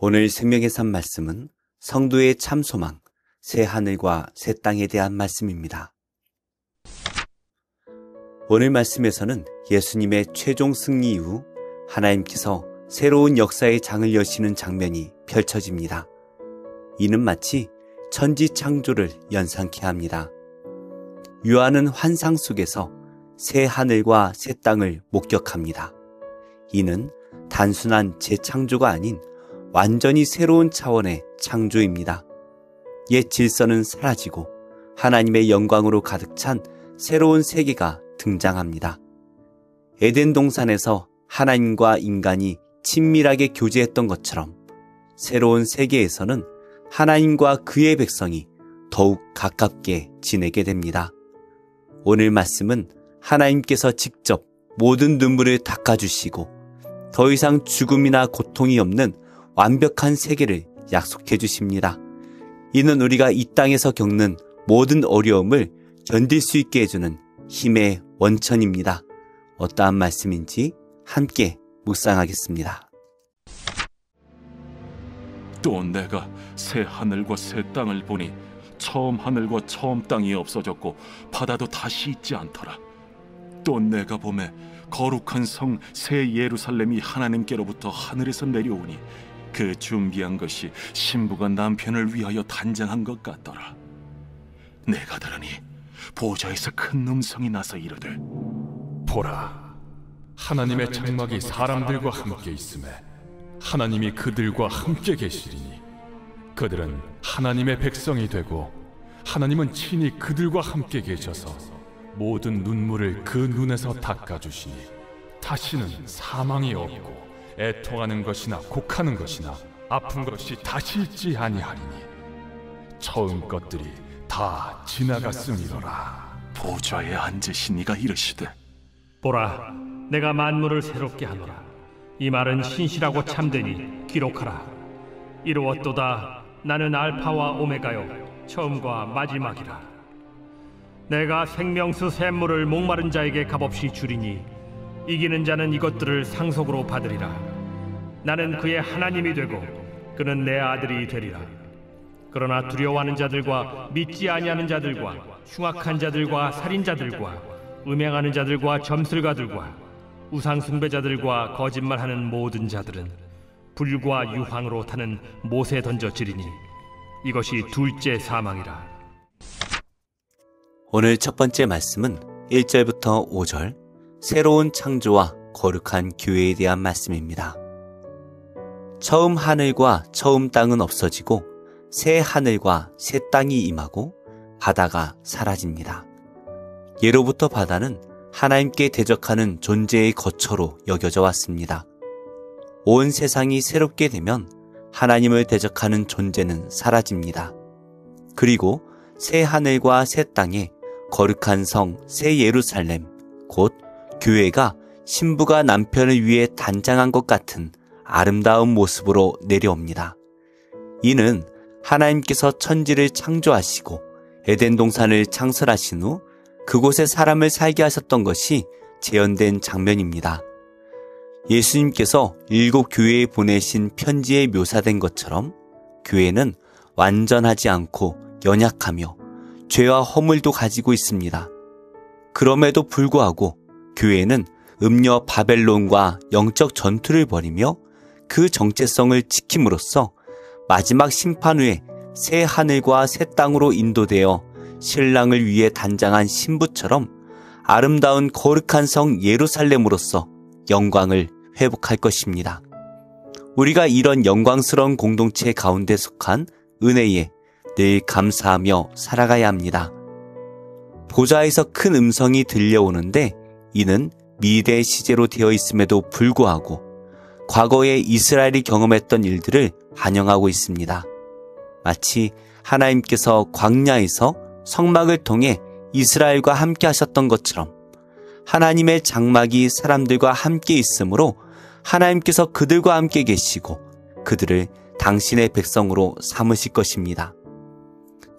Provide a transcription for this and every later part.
오늘 생명의 산 말씀은 성도의 참 소망, 새 하늘과 새 땅에 대한 말씀입니다. 오늘 말씀에서는 예수님의 최종 승리 이후 하나님께서 새로운 역사의 장을 여시는 장면이 펼쳐집니다. 이는 마치 천지 창조를 연상케 합니다. 요한은 환상 속에서 새 하늘과 새 땅을 목격합니다. 이는 단순한 재창조가 아닌 완전히 새로운 차원의 창조입니다. 옛 질서는 사라지고 하나님의 영광으로 가득 찬 새로운 세계가 등장합니다. 에덴 동산에서 하나님과 인간이 친밀하게 교제했던 것처럼 새로운 세계에서는 하나님과 그의 백성이 더욱 가깝게 지내게 됩니다. 오늘 말씀은 하나님께서 직접 모든 눈물을 닦아주시고 더 이상 죽음이나 고통이 없는 완벽한 세계를 약속해 주십니다. 이는 우리가 이 땅에서 겪는 모든 어려움을 견딜 수 있게 해주는 힘의 원천입니다. 어떠한 말씀인지 함께 묵상하겠습니다. 또 내가 새 하늘과 새 땅을 보니 처음 하늘과 처음 땅이 없어졌고 바다도 다시 있지 않더라. 또 내가 보매 거룩한 성 새 예루살렘이 하나님께로부터 하늘에서 내려오니 그 준비한 것이 신부가 남편을 위하여 단장한 것 같더라. 내가 들으니 보좌에서 큰 음성이 나서 이르되, 보라, 하나님의 장막이 사람들과 함께 있음에 하나님이 그들과 함께 계시리니 그들은 하나님의 백성이 되고 하나님은 친히 그들과 함께 계셔서 모든 눈물을 그 눈에서 닦아주시니 다시는 사망이 없고 애통하는 것이나 곡하는 것이나 아픈 것이 다시 있지 아니하리니 처음 것들이 다 지나갔음이로라. 보좌에 앉으신 이가 이르시되, 보라, 내가 만물을 새롭게 하노라. 이 말은 신실하고 참되니 기록하라. 이루었도다. 나는 알파와 오메가요 처음과 마지막이라. 내가 생명수 샘물을 목마른 자에게 값없이 주리니 이기는 자는 이것들을 상속으로 받으리라. 나는 그의 하나님이 되고 그는 내 아들이 되리라. 그러나 두려워하는 자들과 믿지 아니하는 자들과 흉악한 자들과 살인자들과 음행하는 자들과 점술가들과 우상 숭배자들과 거짓말하는 모든 자들은 불과 유황으로 타는 못에 던져지리니 이것이 둘째 사망이라. 오늘 첫 번째 말씀은 1절부터 5절 새로운 창조와 거룩한 교회에 대한 말씀입니다. 처음 하늘과 처음 땅은 없어지고 새 하늘과 새 땅이 임하고 바다가 사라집니다. 예로부터 바다는 하나님께 대적하는 존재의 거처로 여겨져 왔습니다. 온 세상이 새롭게 되면 하나님을 대적하는 존재는 사라집니다. 그리고 새 하늘과 새 땅에 거룩한 성 새 예루살렘, 곧 교회가 신부가 남편을 위해 단장한 것 같은 아름다운 모습으로 내려옵니다. 이는 하나님께서 천지를 창조하시고 에덴 동산을 창설하신 후 그곳에 사람을 살게 하셨던 것이 재현된 장면입니다. 예수님께서 7 교회에 보내신 편지에 묘사된 것처럼 교회는 완전하지 않고 연약하며 죄와 허물도 가지고 있습니다. 그럼에도 불구하고 교회는 음녀 바벨론과 영적 전투를 벌이며 그 정체성을 지킴으로써 마지막 심판 후에 새 하늘과 새 땅으로 인도되어 신랑을 위해 단장한 신부처럼 아름다운 거룩한 성 예루살렘으로서 영광을 회복할 것입니다. 우리가 이런 영광스러운 공동체 가운데 속한 은혜에 늘 감사하며 살아가야 합니다. 보좌에서 큰 음성이 들려오는데 이는 미래 시제로 되어 있음에도 불구하고 과거에 이스라엘이 경험했던 일들을 반영하고 있습니다. 마치 하나님께서 광야에서 성막을 통해 이스라엘과 함께 하셨던 것처럼 하나님의 장막이 사람들과 함께 있으므로 하나님께서 그들과 함께 계시고 그들을 당신의 백성으로 삼으실 것입니다.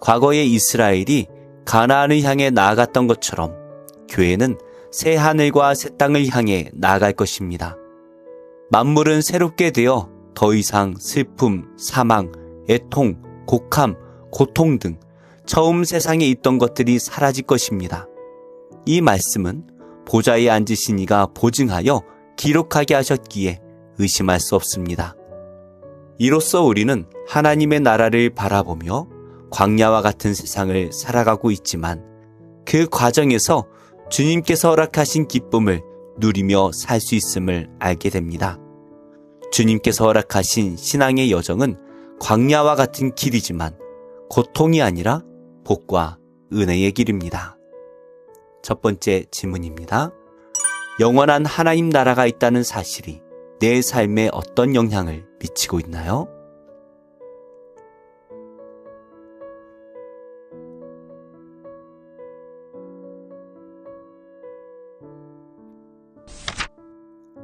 과거의 이스라엘이 가나안을 향해 나아갔던 것처럼 교회는 새 하늘과 새 땅을 향해 나아갈 것입니다. 만물은 새롭게 되어 더 이상 슬픔, 사망, 애통, 곡함, 고통 등 처음 세상에 있던 것들이 사라질 것입니다. 이 말씀은 보좌에 앉으신 이가 보증하여 기록하게 하셨기에 의심할 수 없습니다. 이로써 우리는 하나님의 나라를 바라보며 광야와 같은 세상을 살아가고 있지만 그 과정에서 주님께서 허락하신 기쁨을 누리며 살 수 있음을 알게 됩니다. 주님께서 허락하신 신앙의 여정은 광야와 같은 길이지만 고통이 아니라 복과 은혜의 길입니다. 첫 번째 질문입니다. 영원한 하나님 나라가 있다는 사실이 내 삶에 어떤 영향을 미치고 있나요?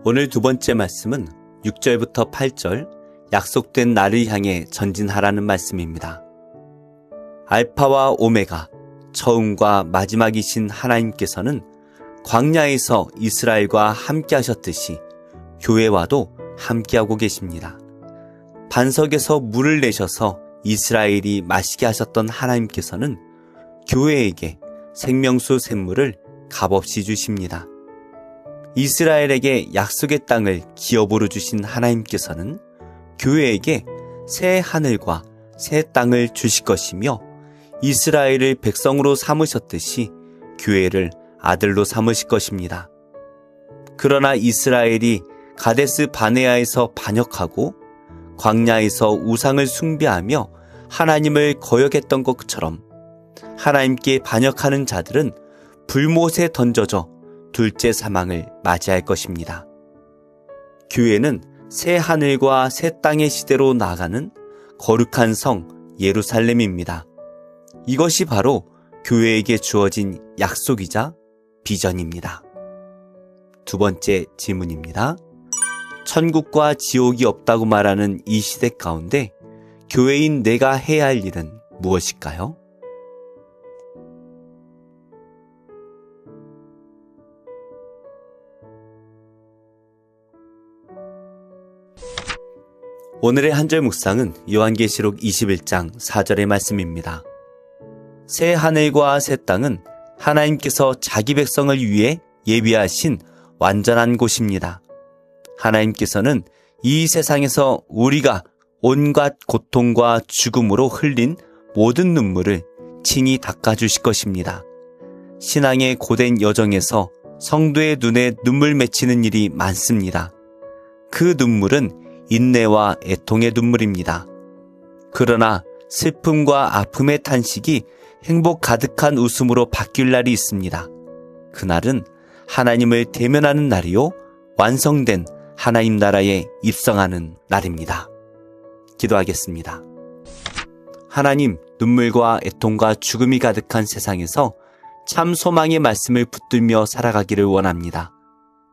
오늘 두 번째 말씀은 6절부터 8절 약속된 나를 향해 전진하라는 말씀입니다. 알파와 오메가, 처음과 마지막이신 하나님께서는 광야에서 이스라엘과 함께 하셨듯이 교회와도 함께하고 계십니다. 반석에서 물을 내셔서 이스라엘이 마시게 하셨던 하나님께서는 교회에게 생명수 샘물을 값없이 주십니다. 이스라엘에게 약속의 땅을 기업으로 주신 하나님께서는 교회에게 새 하늘과 새 땅을 주실 것이며 이스라엘을 백성으로 삼으셨듯이 교회를 아들로 삼으실 것입니다. 그러나 이스라엘이 가데스 바네아에서 반역하고 광야에서 우상을 숭배하며 하나님을 거역했던 것처럼 하나님께 반역하는 자들은 불못에 던져져 둘째 사망을 맞이할 것입니다. 교회는 새 하늘과 새 땅의 시대로 나아가는 거룩한 성 예루살렘입니다. 이것이 바로 교회에게 주어진 약속이자 비전입니다. 두 번째 질문입니다. 천국과 지옥이 없다고 말하는 이 시대 가운데 교회인 내가 해야 할 일은 무엇일까요? 오늘의 한절 묵상은 요한계시록 21장 4절의 말씀입니다. 새 하늘과 새 땅은 하나님께서 자기 백성을 위해 예비하신 완전한 곳입니다. 하나님께서는 이 세상에서 우리가 온갖 고통과 죽음으로 흘린 모든 눈물을 친히 닦아주실 것입니다. 신앙의 고된 여정에서 성도의 눈에 눈물 맺히는 일이 많습니다. 그 눈물은 인내와 애통의 눈물입니다. 그러나 슬픔과 아픔의 탄식이 행복 가득한 웃음으로 바뀔 날이 있습니다. 그날은 하나님을 대면하는 날이요, 완성된 하나님 나라에 입성하는 날입니다. 기도하겠습니다. 하나님, 눈물과 애통과 죽음이 가득한 세상에서 참 소망의 말씀을 붙들며 살아가기를 원합니다.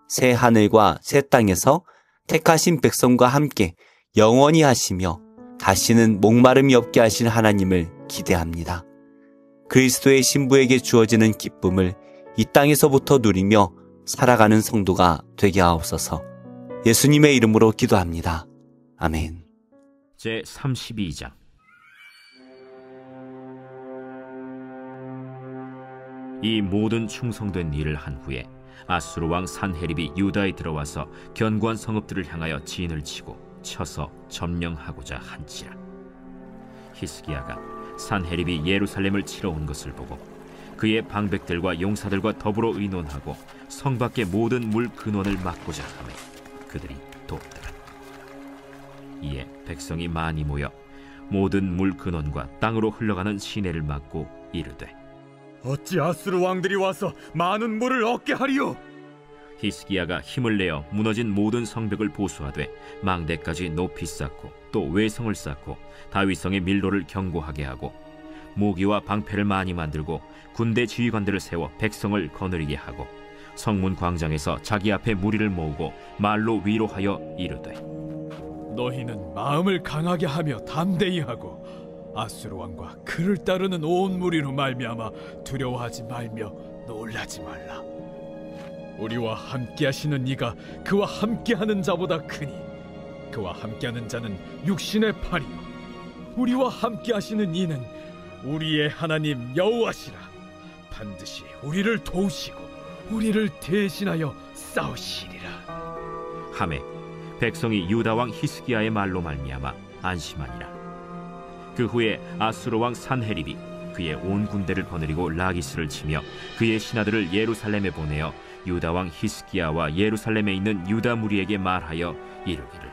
새 하늘과 새 땅에서 택하신 백성과 함께 영원히 하시며 다시는 목마름이 없게 하실 하나님을 기대합니다. 그리스도의 신부에게 주어지는 기쁨을 이 땅에서부터 누리며 살아가는 성도가 되게 하옵소서. 예수님의 이름으로 기도합니다. 아멘. 제32장 이 모든 충성된 일을 한 후에 아수르 왕 산헤립이 유다에 들어와서 견고한 성읍들을 향하여 진을 치고 쳐서 점령하고자 한지라. 히스기야가 산헤립이 예루살렘을 치러 온 것을 보고 그의 방백들과 용사들과 더불어 의논하고 성 밖의 모든 물 근원을 막고자 하매 그들이 돕더라. 이에 백성이 많이 모여 모든 물 근원과 땅으로 흘러가는 시내를 막고 이르되 어찌 아수르 왕들이 와서 많은 물을 얻게 하리요? 히스기야가 힘을 내어 무너진 모든 성벽을 보수하되 망대까지 높이 쌓고 또 외성을 쌓고 다윗성의 밀로를 견고하게 하고 모기와 방패를 많이 만들고 군대 지휘관들을 세워 백성을 거느리게 하고 성문 광장에서 자기 앞에 무리를 모으고 말로 위로하여 이르되 너희는 마음을 강하게 하며 담대히 하고 아수르 왕과 그를 따르는 온 무리로 말미암아 두려워하지 말며 놀라지 말라. 우리와 함께 하시는 이가 그와 함께 하는 자보다 크니 그와 함께하는 자는 육신의 팔이요 우리와 함께하시는 이는 우리의 하나님 여호와시라. 반드시 우리를 도우시고 우리를 대신하여 싸우시리라 하매 백성이 유다 왕 히스기야의 말로 말미암아 안심하니라. 그 후에 아수르 왕 산헤립이 그의 온 군대를 거느리고 라기스를 치며 그의 신하들을 예루살렘에 보내어 유다 왕 히스기야와 예루살렘에 있는 유다 무리에게 말하여 이르기를,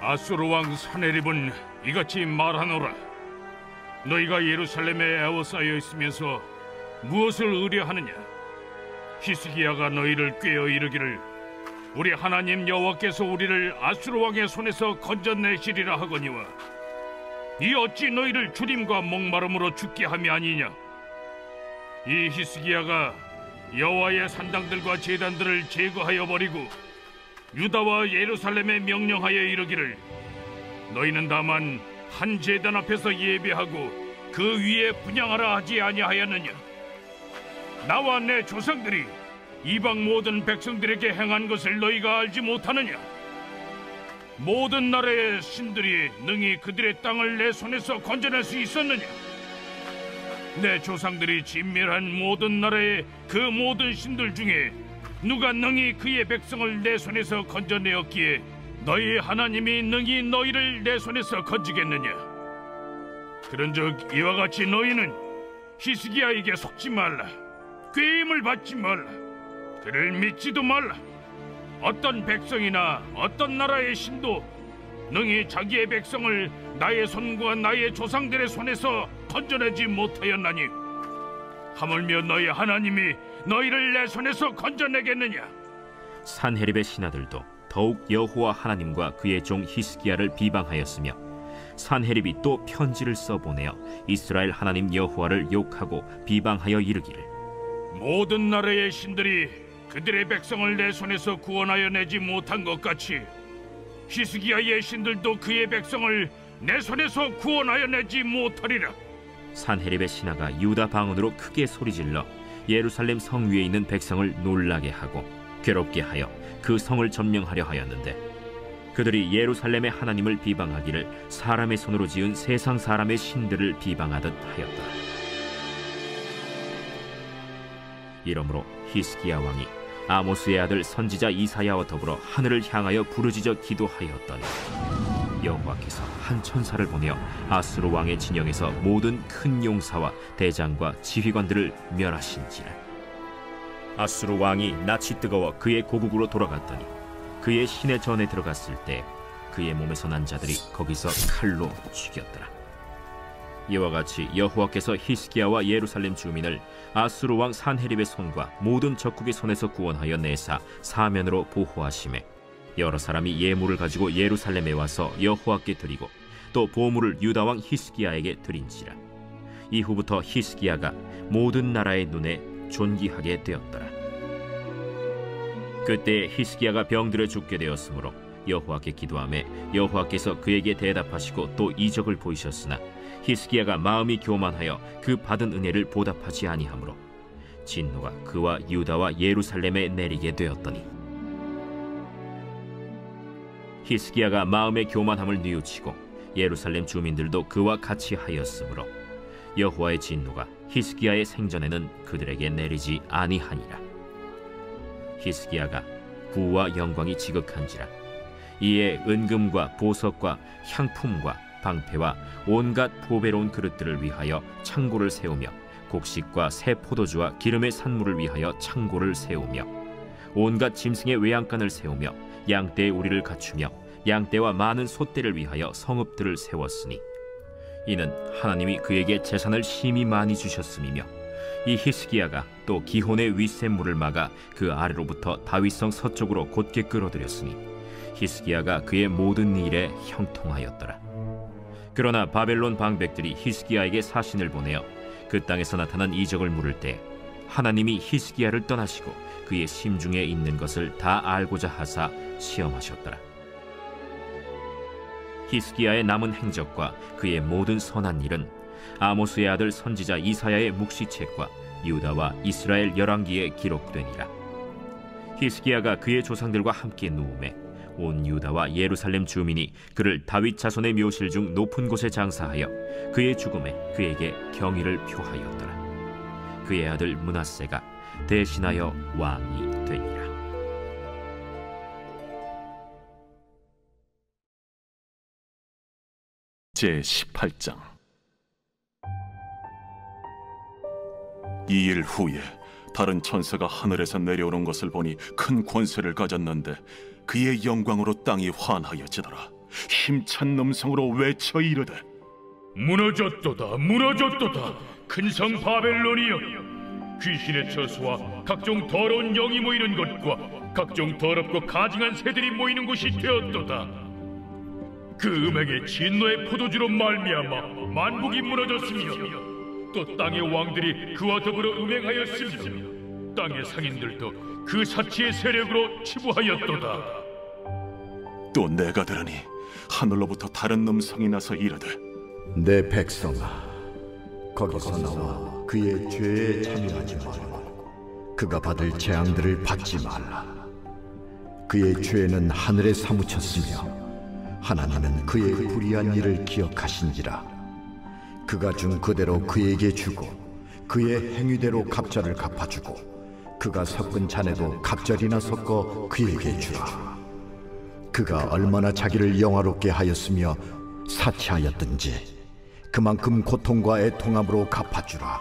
아수르 왕 산헤립은 이같이 말하노라. 너희가 예루살렘에 에워싸여 있으면서 무엇을 의뢰하느냐? 히스기야가 너희를 꾀어 이르기를 우리 하나님 여호와께서 우리를 아수르 왕의 손에서 건져내시리라 하거니와 이 어찌 너희를 주림과 목마름으로 죽게 함이 아니냐? 이 히스기야가 여호와의 산당들과 제단들을 제거하여 버리고 유다와 예루살렘에 명령하여 이르기를 너희는 다만 한 제단 앞에서 예배하고 그 위에 분향하라 하지 아니하였느냐? 나와 내 조상들이 이방 모든 백성들에게 행한 것을 너희가 알지 못하느냐? 모든 나라의 신들이 능히 그들의 땅을 내 손에서 건져낼 수 있었느냐? 내 조상들이 진멸한 모든 나라의 그 모든 신들 중에 누가 능히 그의 백성을 내 손에서 건져내었기에 너희 하나님이 능히 너희를 내 손에서 건지겠느냐? 그런즉 이와 같이 너희는 히스기야에게 속지 말라. 꾀임을 받지 말라. 그를 믿지도 말라. 어떤 백성이나 어떤 나라의 신도 능히 자기의 백성을 나의 손과 나의 조상들의 손에서 건져내지 못하였나니 하물며 너희 하나님이 너희를 내 손에서 건져내겠느냐? 산헤립의 신하들도 더욱 여호와 하나님과 그의 종 히스기야를 비방하였으며 산헤립이 또 편지를 써보내어 이스라엘 하나님 여호와를 욕하고 비방하여 이르기를, 모든 나라의 신들이 그들의 백성을 내 손에서 구원하여 내지 못한 것 같이 히스기야의 신들도 그의 백성을 내 손에서 구원하여 내지 못하리라. 산헤립의 신하가 유다 방언으로 크게 소리질러 예루살렘 성 위에 있는 백성을 놀라게 하고 괴롭게 하여 그 성을 점령하려 하였는데 그들이 예루살렘의 하나님을 비방하기를 사람의 손으로 지은 세상 사람의 신들을 비방하듯 하였더라. 이러므로 히스기야 왕이 아모스의 아들 선지자 이사야와 더불어 하늘을 향하여 부르짖어 기도하였더니 여호와께서 한 천사를 보내어 아수르 왕의 진영에서 모든 큰 용사와 대장과 지휘관들을 멸하신지라. 아수르 왕이 낯이 뜨거워 그의 고국으로 돌아갔더니 그의 시내 전에 들어갔을 때 그의 몸에서 난 자들이 거기서 칼로 죽였더라. 이와 같이 여호와께서 히스기야와 예루살렘 주민을 아수르 왕 산헤립의 손과 모든 적국의 손에서 구원하여 내사 사면으로 보호하시매 여러 사람이 예물을 가지고 예루살렘에 와서 여호와께 드리고 또 보물을 유다 왕 히스기야에게 드린지라. 이후부터 히스기야가 모든 나라의 눈에 존귀하게 되었더라. 그때 히스기야가 병들어 죽게 되었으므로 여호와께 기도하매 여호와께서 그에게 대답하시고 또 이적을 보이셨으나 히스기야가 마음이 교만하여 그 받은 은혜를 보답하지 아니하므로 진노가 그와 유다와 예루살렘에 내리게 되었더니 히스기야가 마음의 교만함을 뉘우치고 예루살렘 주민들도 그와 같이 하였으므로 여호와의 진노가 히스기야의 생전에는 그들에게 내리지 아니하니라. 히스기야가 부와 영광이 지극한지라. 이에 은금과 보석과 향품과 방패와 온갖 보배로운 그릇들을 위하여 창고를 세우며 곡식과 새 포도주와 기름의 산물을 위하여 창고를 세우며 온갖 짐승의 외양간을 세우며 양떼의 우리를 갖추며 양떼와 많은 소떼를 위하여 성읍들을 세웠으니 이는 하나님이 그에게 재산을 심히 많이 주셨음이며 이 히스기야가 또 기혼의 윗샘물을 막아 그 아래로부터 다윗성 서쪽으로 곧게 끌어들였으니 히스기야가 그의 모든 일에 형통하였더라. 그러나 바벨론 방백들이 히스기야에게 사신을 보내어 그 땅에서 나타난 이적을 물을 때 하나님이 히스기야를 떠나시고 그의 심중에 있는 것을 다 알고자 하사 시험하셨더라. 히스기야의 남은 행적과 그의 모든 선한 일은 아모스의 아들 선지자 이사야의 묵시책과 유다와 이스라엘 열왕기에 기록되니라. 히스기야가 그의 조상들과 함께 누우매 온 유다와 예루살렘 주민이 그를 다윗 자손의 묘실 중 높은 곳에 장사하여 그의 죽음에 그에게 경의를 표하였더라. 그의 아들 므낫세가 대신하여 왕이 되니라. 제18장. 이 일 후에 다른 천사가 하늘에서 내려오는 것을 보니 큰 권세를 가졌는데 그의 영광으로 땅이 환하여지더라. 힘찬 음성으로 외쳐 이르되 무너졌도다 무너졌도다 큰 성 바벨론이여, 귀신의 처소와 각종 더러운 영이 모이는 곳과 각종 더럽고 가증한 새들이 모이는 곳이 되었도다. 그 음행의 진노의 포도주로 말미암아 만국이 무너졌으며 또 땅의 왕들이 그와 더불어 음행하였으며 땅의 상인들도 그 사치의 세력으로 치부하였도다. 또 내가 들으니 하늘로부터 다른 음성이 나서 이르되 내 백성아, 거기서 나와 그의 죄에 참여하지 말고 그가 받을 재앙들을 받지 말라. 그의 죄는 하늘에 사무쳤으며 하나님은 그의 불의한 일을 기억하신지라. 그가 준 그대로 그에게 주고 그의 행위대로 갑절을 갚아주고 그가 섞은 잔에도 갑절이나 섞어 그에게 주라. 그가 얼마나 자기를 영화롭게 하였으며 사치하였든지 그만큼 고통과 애통함으로 갚아주라.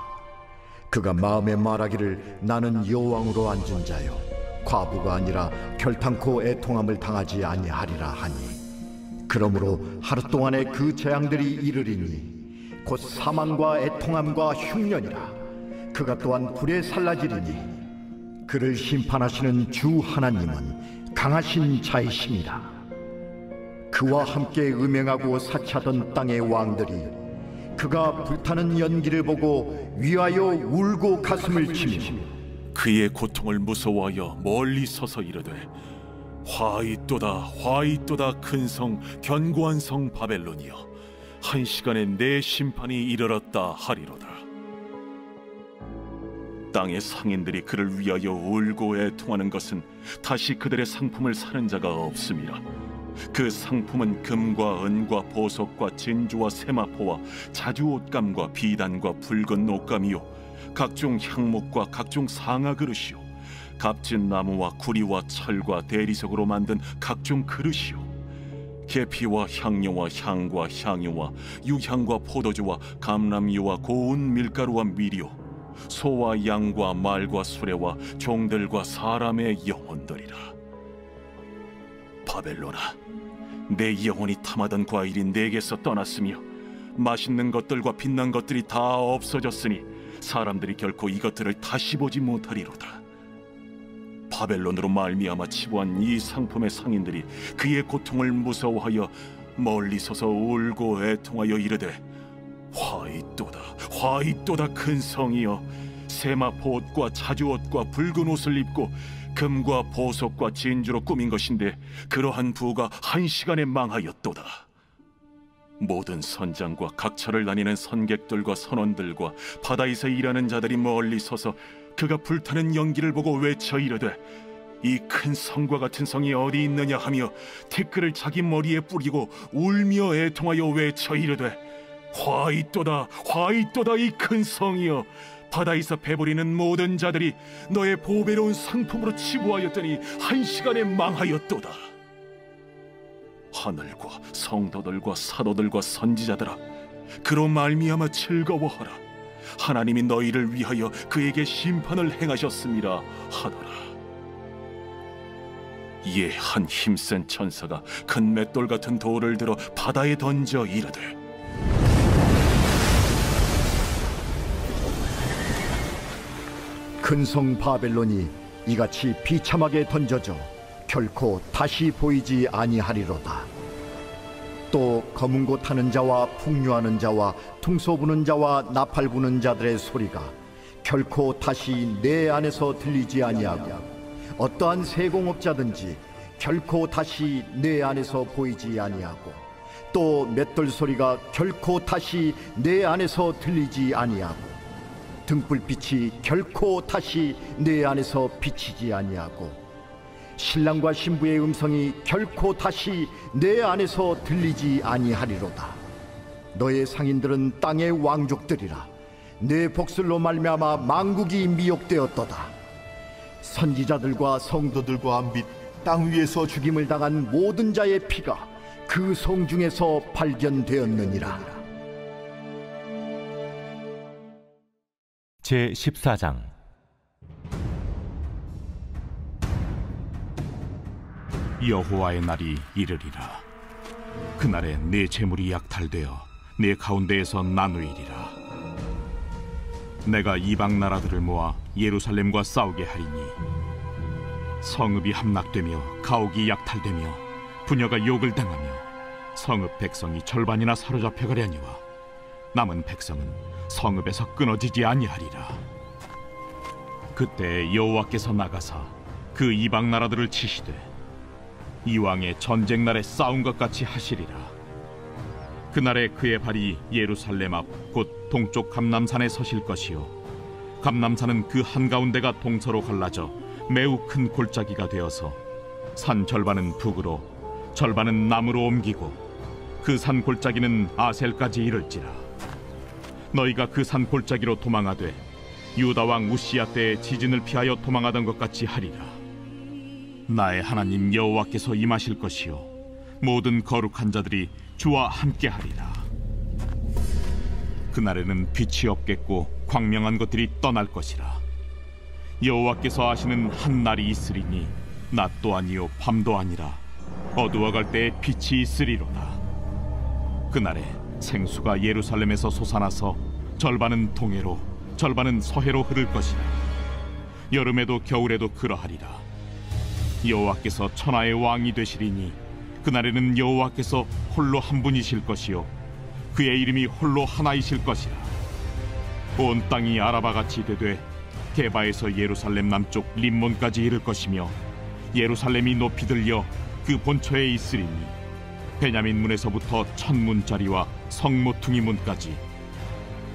그가 마음에 말하기를 나는 여호왕으로 앉은 자요 과부가 아니라 결탄코 애통함을 당하지 아니하리라 하니, 그러므로 하루 동안에 그 재앙들이 이르리니 곧 사망과 애통함과 흉년이라. 그가 또한 불에 살라지리니 그를 심판하시는 주 하나님은 강하신 자이심이라. 그와 함께 음행하고 사치하던 땅의 왕들이 그가 불타는 연기를 보고 위하여 울고 가슴을 치며 그의 고통을 무서워하여 멀리 서서 이르되 화이또다 화이또다 큰 성 견고한 성 바벨론이여, 한 시간에 내 심판이 이르렀다 하리로다. 땅의 상인들이 그를 위하여 울고 애통하는 것은 다시 그들의 상품을 사는 자가 없음이라. 그 상품은 금과 은과 보석과 진주와 세마포와 자주 옷감과 비단과 붉은 옷감이요 각종 향목과 각종 상아 그릇이요 값진 나무와 구리와 철과 대리석으로 만든 각종 그릇이요 계피와 향료와 향과 향유와 유향과 포도주와 감람유와 고운 밀가루와 밀이요 소와 양과 말과 수레와 종들과 사람의 영혼들이라. 바벨론아, 내 영혼이 탐하던 과일이 내게서 떠났으며 맛있는 것들과 빛난 것들이 다 없어졌으니 사람들이 결코 이것들을 다시 보지 못하리로다. 바벨론으로 말미암아 치부한 이 상품의 상인들이 그의 고통을 무서워하여 멀리 서서 울고 애통하여 이르되 화이또다 화이또다 큰 성이여, 세마포 옷과 자주 옷과 붉은 옷을 입고 금과 보석과 진주로 꾸민 것인데 그러한 부가 한 시간에 망하였도다. 모든 선장과 각처를 다니는 선객들과 선원들과 바다에서 일하는 자들이 멀리 서서 그가 불타는 연기를 보고 외쳐 이르되 이 큰 성과 같은 성이 어디 있느냐 하며 티끌을 자기 머리에 뿌리고 울며 애통하여 외쳐 이르되 화이또다 화이또다 이 큰 성이여, 바다에서 배부리는 모든 자들이 너의 보배로운 상품으로 치부하였더니 한 시간에 망하였도다. 하늘과 성도들과 사도들과 선지자들아, 그로 말미암아 즐거워하라. 하나님이 너희를 위하여 그에게 심판을 행하셨음이라 하더라. 이에 한 힘센 천사가 큰 맷돌 같은 돌을 들어 바다에 던져 이르되 큰 성 바벨론이 이같이 비참하게 던져져 결코 다시 보이지 아니하리로다. 또 검은 고 타는 자와 풍류하는 자와 퉁소 부는 자와 나팔 부는 자들의 소리가 결코 다시 내 안에서 들리지 아니하고 어떠한 세공업자든지 결코 다시 내 안에서 보이지 아니하고 또 맷돌 소리가 결코 다시 내 안에서 들리지 아니하고 등불빛이 결코 다시 내 안에서 비치지 아니하고 신랑과 신부의 음성이 결코 다시 내 안에서 들리지 아니하리로다. 너의 상인들은 땅의 왕족들이라. 내 복술로 말미암아 만국이 미혹되었도다. 선지자들과 성도들과 및 땅 위에서 죽임을 당한 모든 자의 피가 그 성 중에서 발견되었느니라. 제14장. 여호와의 날이 이르리라. 그날에 내 재물이 약탈되어 내 가운데에서 나누이리라. 내가 이방 나라들을 모아 예루살렘과 싸우게 하리니 성읍이 함락되며 가옥이 약탈되며 부녀가 욕을 당하며 성읍 백성이 절반이나 사로잡혀 가려니와 남은 백성은 성읍에서 끊어지지 아니하리라. 그때 여호와께서 나가사 그 이방 나라들을 치시되 이왕의 전쟁 날에 싸운 것 같이 하시리라. 그날에 그의 발이 예루살렘 앞 곧 동쪽 감람산에 서실 것이요 감람산은 그 한가운데가 동서로 갈라져 매우 큰 골짜기가 되어서 산 절반은 북으로 절반은 남으로 옮기고 그 산 골짜기는 아셀까지 이를지라. 너희가 그 산 골짜기로 도망하되 유다 왕 우시야 때의 지진을 피하여 도망하던 것 같이 하리라. 나의 하나님 여호와께서 임하실 것이요 모든 거룩한 자들이 주와 함께하리라. 그날에는 빛이 없겠고 광명한 것들이 떠날 것이라. 여호와께서 하시는 한 날이 있으리니 낮도 아니요 밤도 아니라 어두워갈 때에 빛이 있으리로다. 그날에 생수가 예루살렘에서 솟아나서 절반은 동해로 절반은 서해로 흐를 것이라. 여름에도 겨울에도 그러하리라. 여호와께서 천하의 왕이 되시리니 그날에는 여호와께서 홀로 한 분이실 것이요 그의 이름이 홀로 하나이실 것이라. 온 땅이 아라바같이 되되 게바에서 예루살렘 남쪽 림몬까지 이를 것이며 예루살렘이 높이 들려 그 본처에 있으리니 베냐민 문에서부터 천문짜리와 성모퉁이 문까지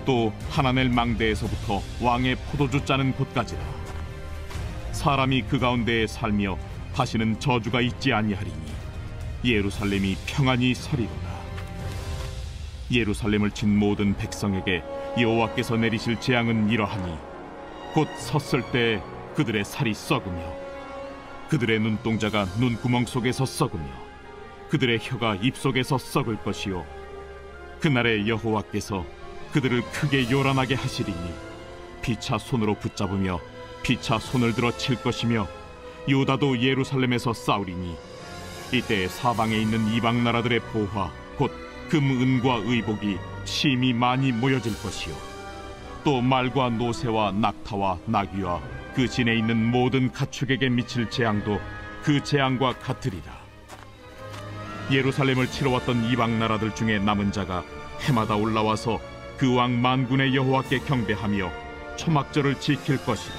또 하나넬 망대에서부터 왕의 포도주 짜는 곳까지라. 사람이 그 가운데에 살며 다시는 저주가 있지 아니하리니 예루살렘이 평안히 서리로다. 예루살렘을 친 모든 백성에게 여호와께서 내리실 재앙은 이러하니 곧 섰을 때 그들의 살이 썩으며 그들의 눈동자가 눈구멍 속에서 썩으며 그들의 혀가 입속에서 썩을 것이요 그날에 여호와께서 그들을 크게 요란하게 하시리니 피차 손으로 붙잡으며 피차 손을 들어 칠 것이며 유다도 예루살렘에서 싸우리니 이때 사방에 있는 이방 나라들의 보화 곧 금, 은과 의복이 심히 많이 모여질 것이요 또 말과 노새와 낙타와 나귀와 그 진에 있는 모든 가축에게 미칠 재앙도 그 재앙과 같으리라. 예루살렘을 치러 왔던 이방 나라들 중에 남은 자가 해마다 올라와서 그 왕 만군의 여호와께 경배하며 초막절을 지킬 것이라.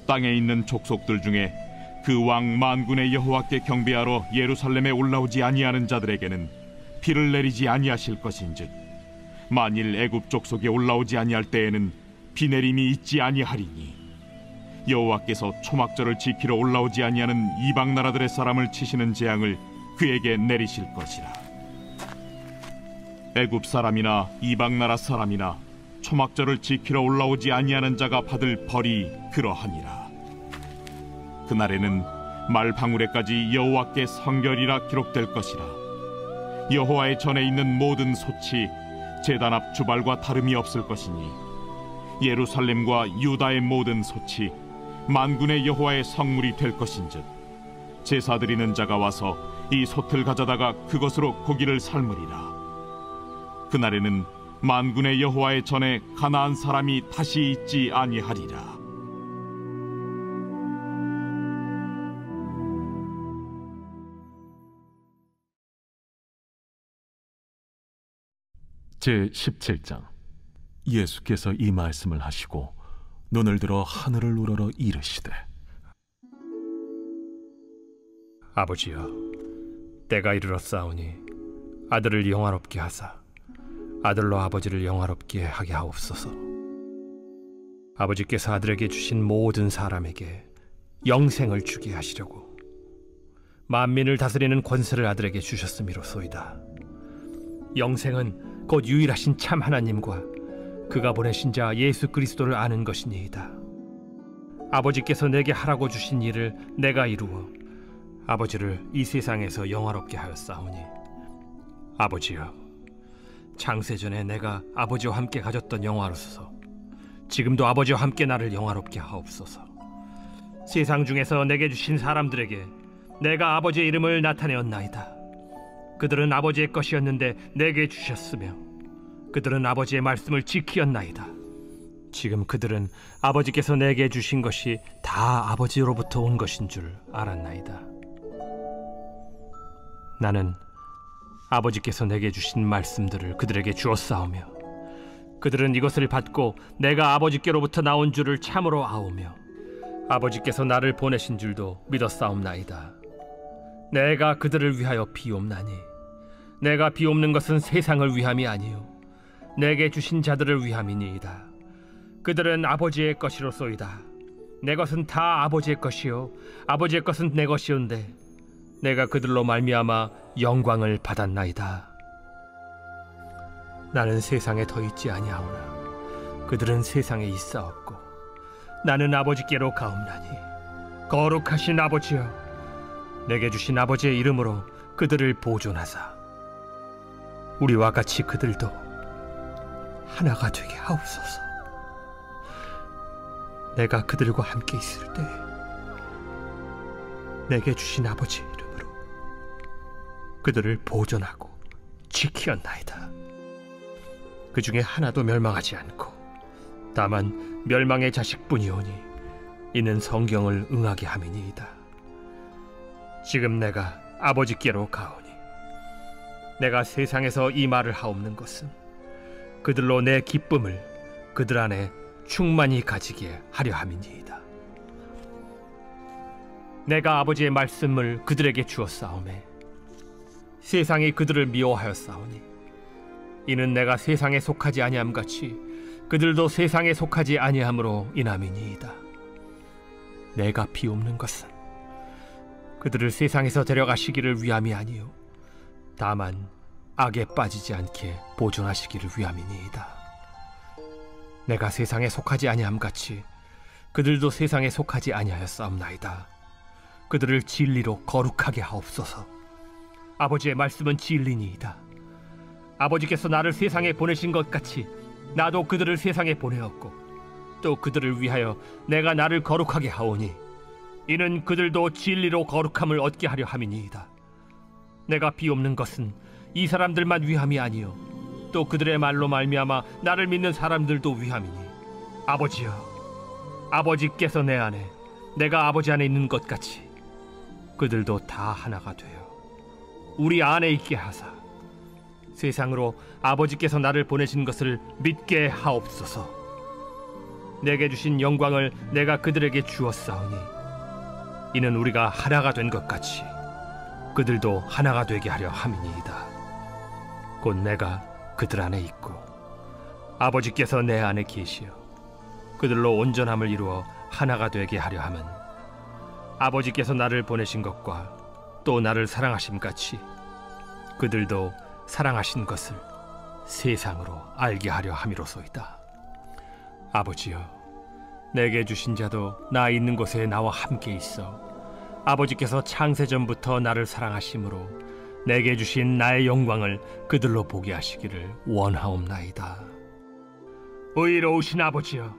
땅에 있는 족속들 중에 그 왕 만군의 여호와께 경배하러 예루살렘에 올라오지 아니하는 자들에게는 비를 내리지 아니하실 것인즉 만일 애굽 족속에 올라오지 아니할 때에는 비 내림이 있지 아니하리니 여호와께서 초막절을 지키러 올라오지 아니하는 이방 나라들의 사람을 치시는 재앙을 그에게 내리실 것이라. 애굽 사람이나 이방 나라 사람이나 초막절을 지키러 올라오지 아니하는 자가 받을 벌이 그러하니라. 그날에는 말 방울에까지 여호와께 성결이라 기록될 것이라. 여호와의 전에 있는 모든 솥이 제단 앞 주발과 다름이 없을 것이니 예루살렘과 유다의 모든 솥이 만군의 여호와의 성물이 될 것인즉 제사 드리는 자가 와서 이 솥을 가져다가 그것으로 고기를 삶으리라. 그날에는 만군의 여호와의 전에 가나안 사람이 다시 있지 아니하리라. 제17장. 예수께서 이 말씀을 하시고 눈을 들어 하늘을 우러러 이르시되 아버지여, 때가 이르렀사오니 아들을 영화롭게 하사 아들로 아버지를 영화롭게 하게 하옵소서. 아버지께서 아들에게 주신 모든 사람에게 영생을 주게 하시려고 만민을 다스리는 권세를 아들에게 주셨음이로소이다. 영생은 곧 유일하신 참 하나님과 그가 보내신 자 예수 그리스도를 아는 것이니이다. 아버지께서 내게 하라고 주신 일을 내가 이루어 아버지를 이 세상에서 영화롭게 하였사오니, 아버지여, 창세전에 내가 아버지와 함께 가졌던 영화로서 지금도 아버지와 함께 나를 영화롭게 하옵소서. 세상 중에서 내게 주신 사람들에게 내가 아버지의 이름을 나타내었나이다. 그들은 아버지의 것이었는데 내게 주셨으며 그들은 아버지의 말씀을 지키었나이다. 지금 그들은 아버지께서 내게 주신 것이 다 아버지로부터 온 것인 줄 알았나이다. 나는 아버지께서 내게 주신 말씀들을 그들에게 주었사오며 그들은 이것을 받고 내가 아버지께로부터 나온 줄을 참으로 아오며 아버지께서 나를 보내신 줄도 믿었사옵나이다. 내가 그들을 위하여 비옵나니 내가 비옵는 것은 세상을 위함이 아니요 내게 주신 자들을 위함이니이다. 그들은 아버지의 것이로소이다. 내 것은 다 아버지의 것이요 아버지의 것은 내 것이온데 내가 그들로 말미암아 영광을 받았나이다. 나는 세상에 더 있지 아니하오나 그들은 세상에 있사옵고 나는 아버지께로 가옵나니, 거룩하신 아버지여, 내게 주신 아버지의 이름으로 그들을 보존하사 우리와 같이 그들도 하나가 되게 하옵소서. 내가 그들과 함께 있을 때 내게 주신 아버지의 이름으로 그들을 보존하고 지키었나이다. 그 중에 하나도 멸망하지 않고 다만 멸망의 자식뿐이오니 이는 성경을 응하게 함이니이다. 지금 내가 아버지께로 가오니 내가 세상에서 이 말을 하옵는 것은 그들로 내 기쁨을 그들 안에 충만히 가지게 하려 함이니이다. 내가 아버지의 말씀을 그들에게 주었사오매 세상이 그들을 미워하였사오니 이는 내가 세상에 속하지 아니함 같이 그들도 세상에 속하지 아니함으로 인함이니이다. 내가 비옵는 것은 그들을 세상에서 데려가시기를 위함이 아니요 다만 악에 빠지지 않게 보존하시기를 위함이니이다. 내가 세상에 속하지 아니함 같이 그들도 세상에 속하지 아니하였사옵나이다. 그들을 진리로 거룩하게 하옵소서. 아버지의 말씀은 진리니이다. 아버지께서 나를 세상에 보내신 것 같이 나도 그들을 세상에 보내었고 또 그들을 위하여 내가 나를 거룩하게 하오니 이는 그들도 진리로 거룩함을 얻게 하려 함이니이다. 내가 비옵는 것은 이 사람들만 위함이 아니요 또 그들의 말로 말미암아 나를 믿는 사람들도 위함이니, 아버지여, 아버지께서 내 안에 내가 아버지 안에 있는 것 같이 그들도 다 하나가 되어 우리 안에 있게 하사 세상으로 아버지께서 나를 보내신 것을 믿게 하옵소서. 내게 주신 영광을 내가 그들에게 주었사오니 이는 우리가 하나가 된 것 같이 그들도 하나가 되게 하려 함이니이다. 곧 내가 그들 안에 있고 아버지께서 내 안에 계시어 그들로 온전함을 이루어 하나가 되게 하려 함은 아버지께서 나를 보내신 것과 또 나를 사랑하심 같이 그들도 사랑하신 것을 세상으로 알게 하려 함이로소이다. 아버지여, 내게 주신 자도 나 있는 곳에 나와 함께 있어 아버지께서 창세전부터 나를 사랑하심으로 내게 주신 나의 영광을 그들로 보게 하시기를 원하옵나이다. 의로우신 아버지여,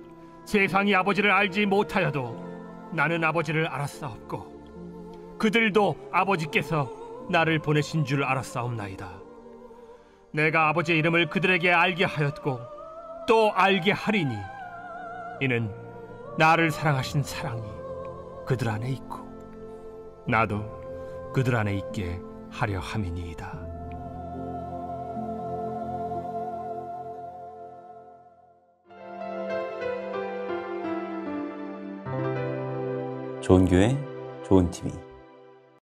세상이 아버지를 알지 못하여도 나는 아버지를 알았사옵고 그들도 아버지께서 나를 보내신 줄 알았사옵나이다. 내가 아버지의 이름을 그들에게 알게 하였고 또 알게 하리니 이는 나를 사랑하신 사랑이 그들 안에 있고 나도 그들 안에 있게 하려 함이니이다. 좋은 교회, 좋은 TV